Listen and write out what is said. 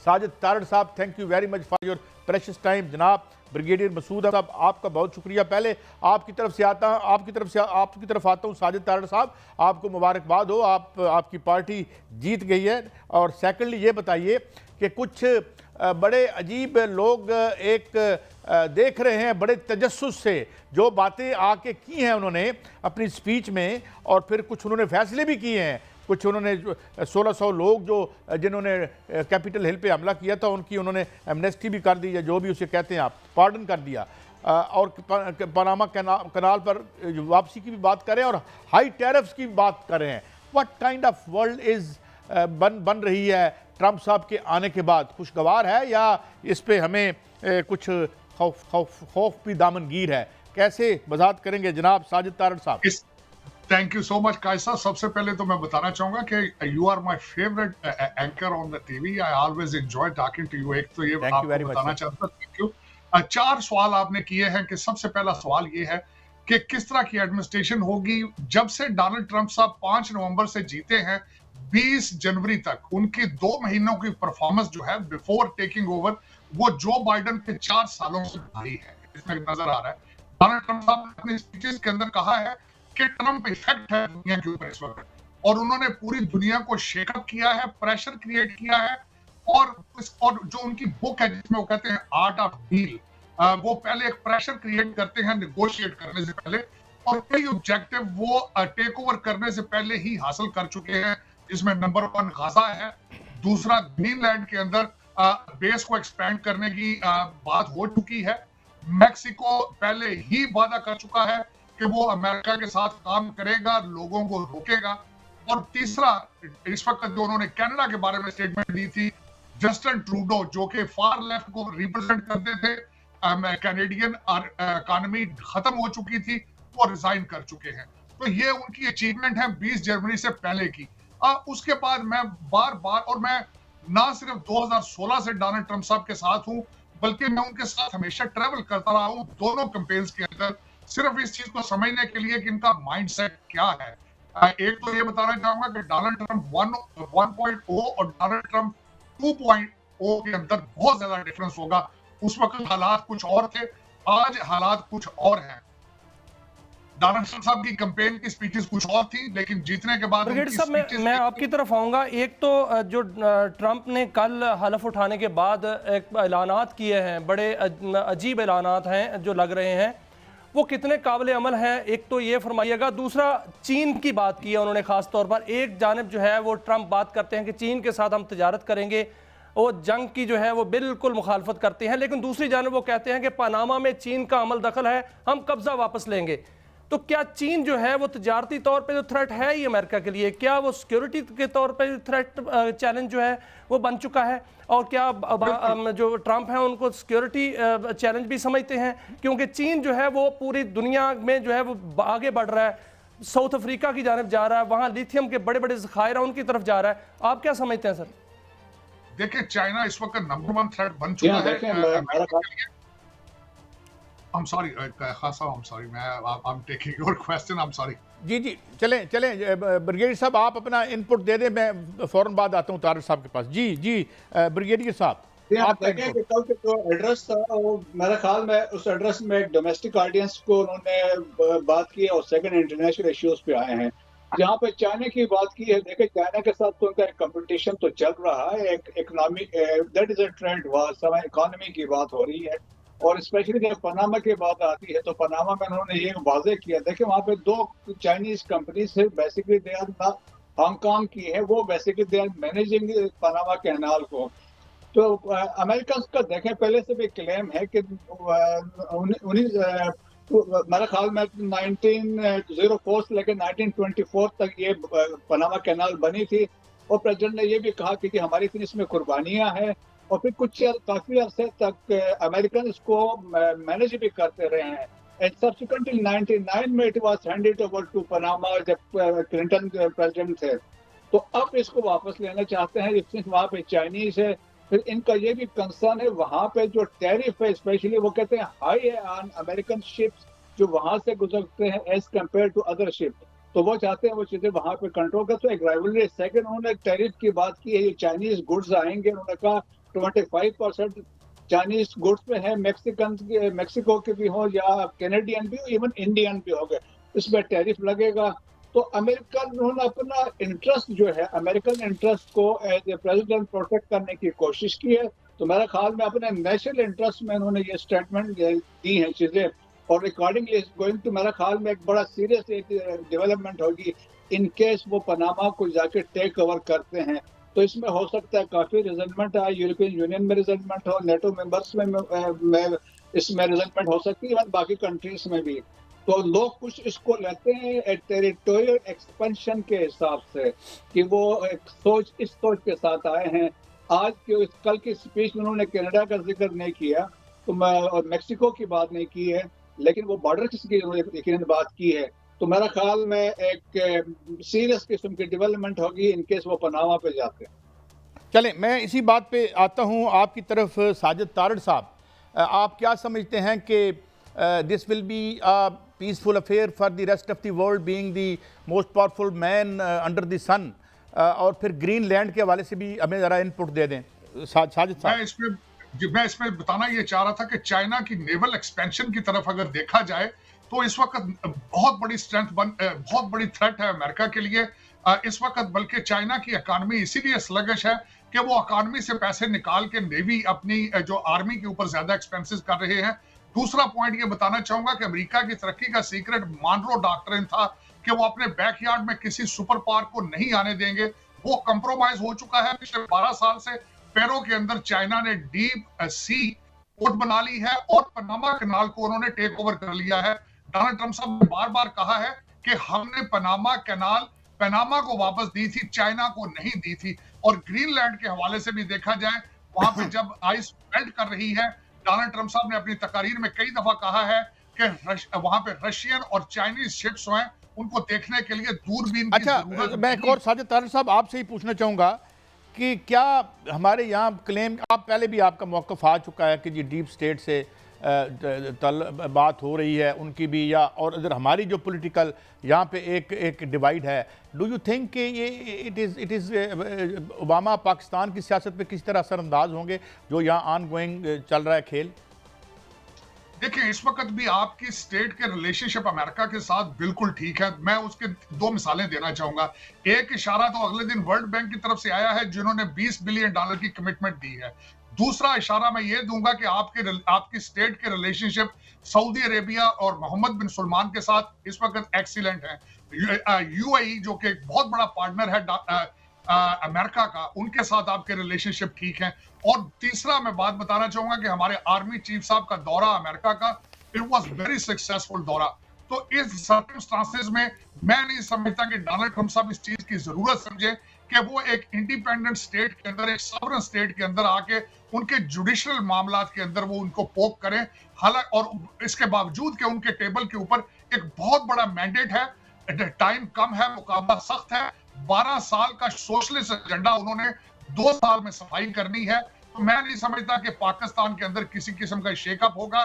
साजिद तारड़ साहब, thank you very much for your precious time. जनाब brigadier Masood साहब, आपका बहुत शुक्रिया। पहले आपकी तरफ से आपकी तरफ आता हूँ साजिद तारड़ साहब, आपको मुबारकबाद हो, आपकी पार्टी जीत गई है। और सेकंडली ये बताइए कि कुछ बड़े अजीब लोग एक देख रहे हैं बड़े तजस्सुस से जो बातें आके की हैं उन्होंने अपनी स्पीच में, और फिर कुछ उन्होंने फैसले भी किए हैं। कुछ उन्होंने 1600 लोग जिन्होंने कैपिटल हिल पे हमला किया था उनकी उन्होंने एमनेस्टी भी कर दी, या जो भी उसे कहते हैं आप, पार्डन कर दिया। और पनामा कनाल पर वापसी की भी बात करें और हाई टैरिफ्स की बात कर रहे हैं। What kind of world is बन रही है ट्रंप साहब के आने के बाद? खुशगवार है या इस पे हमें कुछ खौफ भी दामनगीर है? कैसे वजाहत करेंगे जनाब साजिद तारड़ साहब? थैंक यू सो मच कायसा। सबसे पहले तो मैं बताना चाहूंगा कि you are my favourite anchor on the TV. I always enjoy talking to you. एक तो ये आपको बताना चाहता हूं, थैंक यू। 4 सवाल आपने किए हैं कि सबसे पहला सवाल ये है कि किस तरह की एडमिनिस्ट्रेशन होगी। जब से डोनाल्ड ट्रंप साहब 5 नवंबर से जीते हैं 20 जनवरी तक उनकी 2 महीनों की परफॉर्मेंस जो है बिफोर टेकिंग ओवर, वो जो बाइडेन के 4 सालों से भारी है, इसमें नजर आ रहा है। डोनाल्ड ट्रंप साहब ने अपनी स्पीचेस के अंदर कहा है कि ट्रंप इफेक्ट है दुनिया के ऊपर इस वक्त, और उन्होंने पूरी दुनिया को शेकअप किया है, प्रेशर क्रिएट किया है। और जो उनकी बुक है जिसमें वो कहते हैं आर्ट ऑफ डील, वो पहले एक प्रेशर क्रिएट करते हैं नेगोशिएट करने से पहले, और कई ऑब्जेक्टिव वो टेक ओवर करने से पहले ही हासिल कर चुके हैं, जिसमें नंबर 1 गाजा है, दूसरा ग्रीनलैंड के अंदर बेस को एक्सपेंड करने की बात हो चुकी है, मैक्सिको पहले ही वादा कर चुका है कि वो अमेरिका के साथ काम करेगा, लोगों को रोकेगा, और तीसरा इस वक्त जो उन्होंने कनाडा के बारे में स्टेटमेंट दी थी, जस्टिन ट्रूडो जो कि फार लेफ्ट को रिप्रेजेंट करते थे, कैनेडियन इकोनॉमी खत्म हो चुकी थी, वो रिजाइन कर चुके हैं। तो ये उनकी अचीवमेंट है 20 जनवरी से पहले की। उसके बाद मैं बार बार, और मैं ना सिर्फ 2016 से डोनाल्ड ट्रंप साहब के साथ हूं, बल्कि मैं उनके साथ हमेशा ट्रेवल करता रहा हूं दोनों कैंपेन्स के अंदर, सिर्फ इस चीज को समझने के लिए कि इनका माइंडसेट क्या है। एक तो ये बताना चाहूंगा कि डोनाल्ड ट्रंप 1.0 और डोनाल्ड ट्रंप 2.0 के अंदर बहुत ज्यादा डिफरेंस होगा। उस वक्त हालात कुछ और थे, आज हालात कुछ और हैं। डोनाल्ड ट्रंप साहब की कैंपेन की स्पीचेस कुछ और थी, लेकिन जीतने के बाद ब्रिगेडियर साहब मैं आपकी तरफ आऊंगा। एक तो जो ट्रंप ने कल हलफ उठाने के बाद एक ऐलानात किए हैं, बड़े अजीब ऐलानात हैं जो लग रहे हैं, वो कितने काबिल अमल हैं, एक तो ये फरमाइएगा। दूसरा, चीन की बात की है उन्होंने खास तौर पर। एक जानब जो है वो ट्रंप बात करते हैं कि चीन के साथ हम तजारत करेंगे, वो जंग की जो है वो बिल्कुल मुखालफत करते हैं, लेकिन दूसरी जानब वो कहते हैं कि पनामा में चीन का अमल दखल है, हम कब्जा वापस लेंगे। तो क्या चीन जो है वो तजारती तौर पे जो थ्रेट है ही अमेरिका के लिए, क्या वो सिक्योरिटी के तौर पे थ्रेट चैलेंज जो है वो बन चुका है? और क्या जो ट्रंप है उनको सिक्योरिटी चैलेंज भी समझते हैं? क्योंकि चीन जो है वो पूरी दुनिया में जो है वो आगे बढ़ रहा है, साउथ अफ्रीका की जानब जा रहा है, वहाँ लिथियम के बड़े बड़े ज़खायर उनकी तरफ जा रहा है। आप क्या समझते हैं सर? देखिए, चाइना इस वक्त नंबर 1 थ्रेट बन चुका है। I'm sorry, खासा I'm sorry, I'm taking your question, I'm sorry. जी चलें ब्रिगेडियर साहब आप अपना इनपुट दे दें, मैं फौरन बाद आता हूँ तारड़ साहब के पास। जी ब्रिगेडियर साहब आप देखें कि कल के जो एड्रेस था वो मेरे ख्याल में उस एड्रेस में एक डोमेस्टिक ऑडियंस को उन्होंने बात की और सेकंड इंटरनेशनल इश्यूज पे आए हैं, जहाँ पे चाइना की बात की है। देखिए, चाइना के साथ तो उनका एक कंपटीशन तो चल रहा है, एक economy, that is a trade war, समय इकोनॉमी की बात हो रही है। और स्पेशली जब पनामा की बात आती है तो पनामा में उन्होंने ये वाजे किया, देखिए वहाँ पे 2 चाइनीज कंपनीज है, बेसिकली दे आर हांगकांग की है, वो basically they are managing Panama canal को। तो अमेरिकन का देखें पहले से भी क्लेम है कि मेरे ख्याल में 1904 से लेकर 1924 तक ये पनामा कैनाल बनी थी, और प्रेसिडेंट ने ये भी कहा कि हमारी इतनी इसमें कुर्बानियां हैं, और फिर कुछ काफी अरसे तक अमेरिकन इसको मैनेज भी करते रहे हैं। एंड सब्सिक्वेंटली 99 में it was handed over to Panama जब क्लिंटन प्रेसिडेंट थे। तो अब इसको वापस लेना चाहते हैं, सिंस वहाँ पे चाइनीज है। फिर इनका ये भी कंसर्न है वहाँ पे जो टैरिफ है, स्पेशली वो कहते हैं हाई है ऑन अमेरिकन शिप्स जो वहाँ से गुजरते हैं as compared to other ship, तो वो चाहते हैं वो चीजें वहाँ पे कंट्रोल कर। तो एक राइवलरी। सेकंड, उन्होंने टैरिफ की बात की है, ये चाइनीज गुड्स आएंगे, उन्होंने कहा 25% चाइनीज गुड्स में है, मेक्सिको के भी हो या कैनेडियन भी हो, इवन इंडियन भी हो गए, इसमें टैरिफ लगेगा। तो अमेरिकन उन्होंने अपना इंटरेस्ट जो है, अमेरिकन इंटरेस्ट को एज ए प्रेसिडेंट प्रोटेक्ट करने की कोशिश की है। तो मेरा ख्याल में अपने नेशनल इंटरेस्ट में उन्होंने ये स्टेटमेंट दी हैं चीजें, और अकॉर्डिंगली इज गोइंग टू, मेरा ख्याल में एक बड़ा सीरियस डेवलपमेंट होगी इन केस वो पनामा को जाके टेक ओवर करते हैं। तो इसमें हो सकता है काफी रिजल्टमेंट आए, यूरोपियन यूनियन में रिजल्टमेंट हो, नेटो मेंबर्स में इसमें रिजल्टमेंट हो सकती है, इवन बाकी कंट्रीज में भी। तो लोग कुछ इसको लेते हैं टेरिटोरियल एक्सपेंशन के हिसाब से, कि वो एक इस सोच के साथ आए हैं। आज के कल की स्पीच में उन्होंने कनाडा का जिक्र नहीं किया, तो मैं और मेक्सिको की बात नहीं की है, लेकिन वो बॉर्डर की उन्होंने बात की है। तो मेरा ख्याल में एक सीरियस किस्म की डेवलपमेंट होगी इन केस वो पनामा पे जाते हैं। चलें, मैं इसी बात पे आता हूँ आपकी तरफ। साजिद तारड़ साहब, आप क्या समझते हैं कि this will be a peaceful affair for the rest of the world, being the most powerful man under the sun? और फिर ग्रीनलैंड के हवाले से भी हमें ज़रा इनपुट दे दें साजिद साहब। मैं इसमें बताना ये चाह रहा था कि चाइना की नेवल एक्सपेंशन की तरफ अगर देखा जाए तो इस वक्त बहुत बड़ी बहुत बड़ी थ्रेट है अमेरिका के लिए इस वक्त। बल्कि चाइना की इकॉनमी इसीलिए स्लगिश है कि वो इकॉनमी से पैसे निकाल के नेवी अपनी जो आर्मी के ऊपर ज्यादा एक्सपेंसेस कर रहे हैं। दूसरा पॉइंट ये बताना चाहूंगा कि अमेरिका की तरक्की का सीक्रेट मॉनरो डॉक्ट्रिन था कि वो अपने बैकयार्ड में किसी सुपर पावर को नहीं आने देंगे। वो कंप्रोमाइज हो चुका है। पिछले 12 साल से पेरो के अंदर चाइना ने डीप सी पोर्ट बना ली है और पनामा कनाल को उन्होंने टेक ओवर कर लिया है। डोनाल्ड ट्रंप साहब ने बार बार कहा है कि हमने पनामा कनाल पनामा को वापस दी थी, चाइना को नहीं दी थी। और ग्रीनलैंड के हवाले से भी देखा जाए, वहां पे जब आइस मेल्ट कर रही है, डोनाल्ड ट्रंप साहब ने अपनी तकारीर में कई दफा कहा है कि वहां पे रशियन और चाइनीज शिप्स हैं, उनको देखने के लिए दूरबीन की जरूरत। मैं एक और साजिद तारड़ साहब आपसे ही पूछना चाहूंगा कि क्या हमारे यहाँ क्लेम, आप पहले भी आपका मौक़िफ़ आ चुका है कि जी डीप स्टेट से बात हो रही है उनकी भी, या और इधर हमारी जो पॉलिटिकल यहाँ पे एक डिवाइड है। डू यू थिंक कि ये इट इज़ ओबामा पाकिस्तान की सियासत पे किस तरह असरअंदाज होंगे जो यहाँ ऑन गोइंग चल रहा है खेल? देखिए, इस वक्त भी आपकी स्टेट के रिलेशनशिप अमेरिका के साथ बिल्कुल ठीक है। मैं उसके दो मिसालें देना चाहूंगा। एक इशारा तो अगले दिन वर्ल्ड बैंक की तरफ से आया है जिन्होंने $20 बिलियन की कमिटमेंट दी है। दूसरा इशारा मैं ये दूंगा कि आपकी स्टेट के रिलेशनशिप सऊदी अरेबिया और मोहम्मद बिन सलमान के साथ इस वक्त एक्सीलेंट है। यूएई जो कि एक बहुत बड़ा पार्टनर है अमेरिका का, उनके साथ आपके रिलेशनशिप ठीक हैं। और तीसरा मैं बात बताना चाहूंगा कि हमारे आर्मी चीफ साहब का दौरा अमेरिका का, इट वाज वेरी सक्सेसफुल दौरा। तो इस सर्कमस्टांसेस में मैं नहीं समझता कि डोनाल्ड ट्रंप साहब इस चीज की जरूरत समझे कि वो एक इंडिपेंडेंट स्टेट के अंदर, एक सॉवरेन स्टेट के अंदर आके उनके जुडिशियल मामलात के अंदर वो उनको पोक करें। हालांकि और इसके बावजूद कि उनके टेबल के ऊपर एक बहुत बड़ा मैंडेट है, टाइम कम है, मुकाबला सख्त है। 12 साल का सोशलिस्ट एजेंडा उन्होंने 2 साल में सफाई करनी है। तो मैं नहीं समझता कि पाकिस्तान के अंदर किसी किस्म का शेकअप होगा।